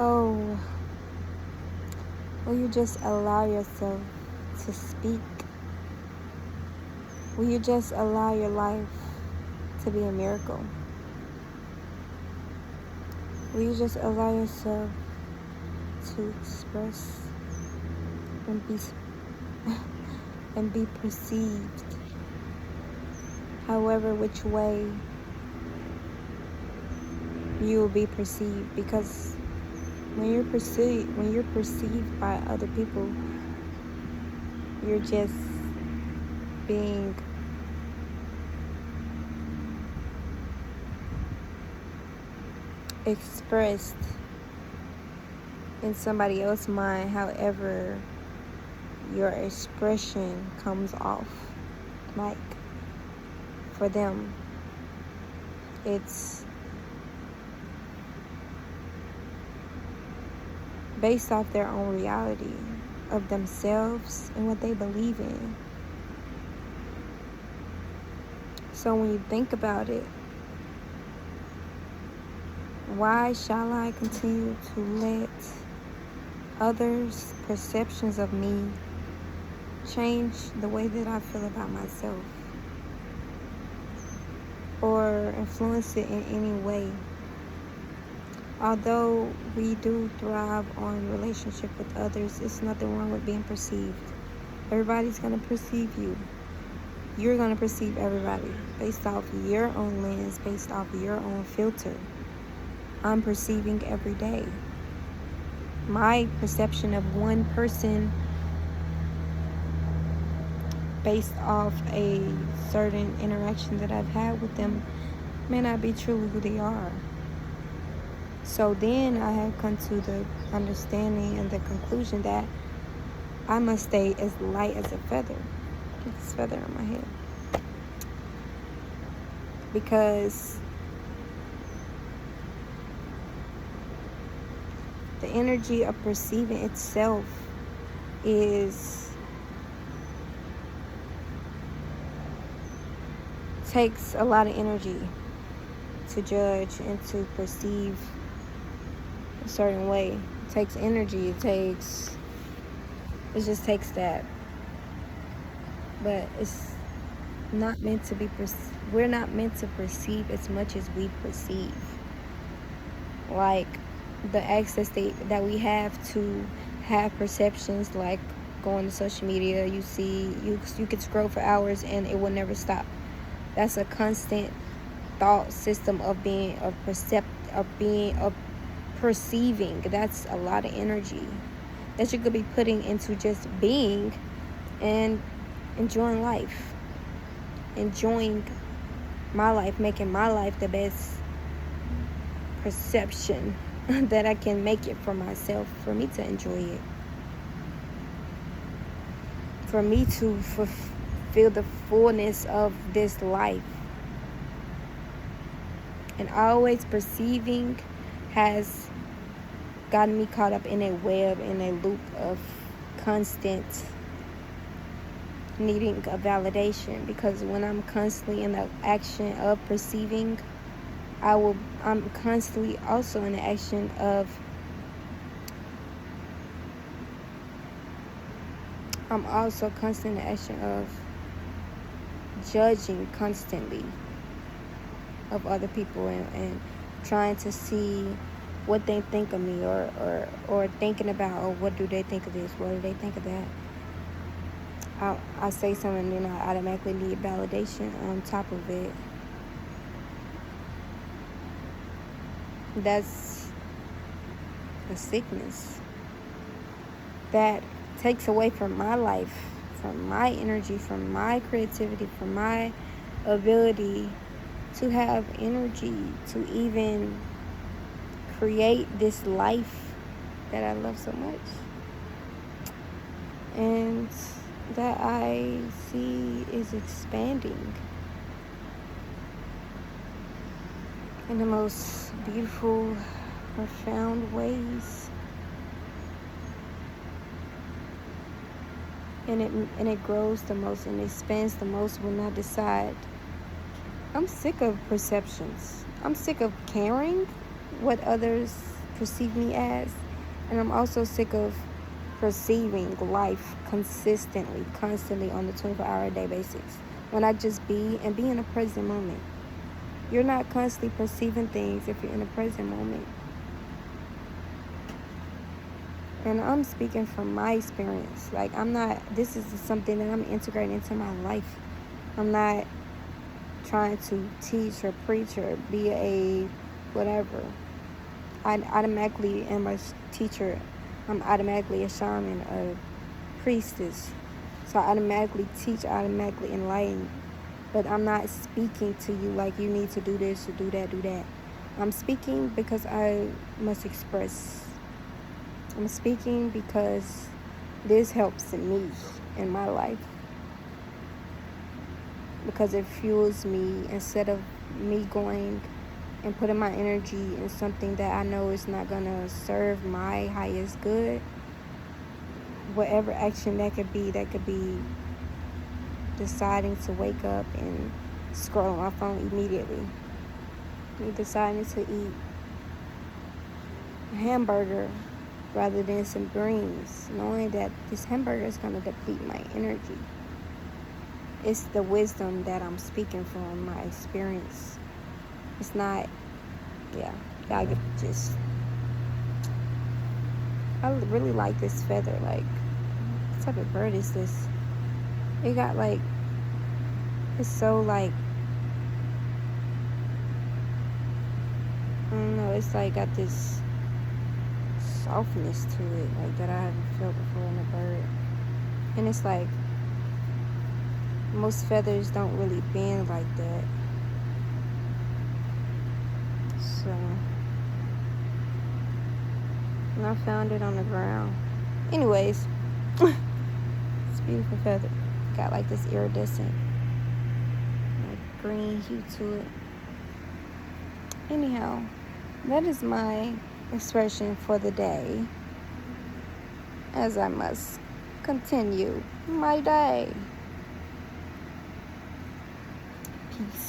Oh, will you just allow yourself to speak? Will you just allow your life to be a miracle? Will you just allow yourself to express and be and be perceived, however which way you will be perceived? Because when you're perceived by other people, you're just being expressed in somebody else's mind, however your expression comes off. Like, for them, it's based off their own reality of themselves and what they believe in. So when you think about it, why shall I continue to let others' perceptions of me change the way that I feel about myself, or influence it in any way? Although we do thrive on relationship with others, it's nothing wrong with being perceived. Everybody's going to perceive you. You're going to perceive everybody based off your own lens, based off your own filter. I'm perceiving every day. My perception of one person based off a certain interaction that I've had with them may not be truly who they are. So then I have come to the understanding and the conclusion that I must stay as light as a feather. This feather on my head. Because the energy of perceiving itself takes a lot of energy to judge and to perceive a certain way. It takes energy. It just takes that. But it's not meant to be we're not meant to perceive as much as we perceive. Like, the access that we have to have perceptions, like going to social media, you could scroll for hours and it will never stop. That's a constant thought system of perceiving. That's a lot of energy that you could be putting into just being and enjoying life, enjoying my life, making my life the best perception that I can make it for myself, for me to enjoy it, for me to feel the fullness of this life. And always perceiving has gotten me caught up in a web, in a loop of constant needing a validation. Because when I'm constantly in the action of perceiving, I'm constantly also in the action of judging constantly of other people and trying to see what they think of me, or thinking about, oh, what do they think of this, what do they think of that. I say something and then I automatically need validation on top of it. That's a sickness that takes away from my life, from my energy, from my creativity, from my ability to have energy to even create this life that I love so much, and that I see is expanding in the most beautiful, profound ways. And it grows the most and expands the most when I decide I'm sick of perceptions. I'm sick of caring what others perceive me as. And I'm also sick of perceiving life consistently, constantly on the 24-hour-a-day basis. When I just be in a present moment. You're not constantly perceiving things if you're in a present moment. And I'm speaking from my experience. Like, this is something that I'm integrating into my life. I'm not trying to teach or preach or be a whatever. I automatically am a teacher. I'm automatically a shaman, a priestess. So I automatically teach, automatically enlighten. But I'm not speaking to you like you need to do this or do that, do that. I'm speaking because I must express. I'm speaking because this helps me in my life. Because it fuels me instead of me going and putting my energy in something that I know is not going to serve my highest good. Whatever action that could be deciding to wake up and scroll my phone immediately. Me deciding to eat a hamburger rather than some greens, knowing that this hamburger is going to deplete my energy. It's the wisdom that I'm speaking from, my experience. It's not, y'all get the gist. I really like this feather. Like, what type of bird is this? It got like, it's so like, I don't know, it's like got this softness to it, like that I haven't felt before in a bird. And it's like, most feathers don't really bend like that. So, and I found it on the ground. Anyways, it's a beautiful feather. Got like this iridescent, like green hue to it. Anyhow, that is my expression for the day, as I must continue my day. Peace.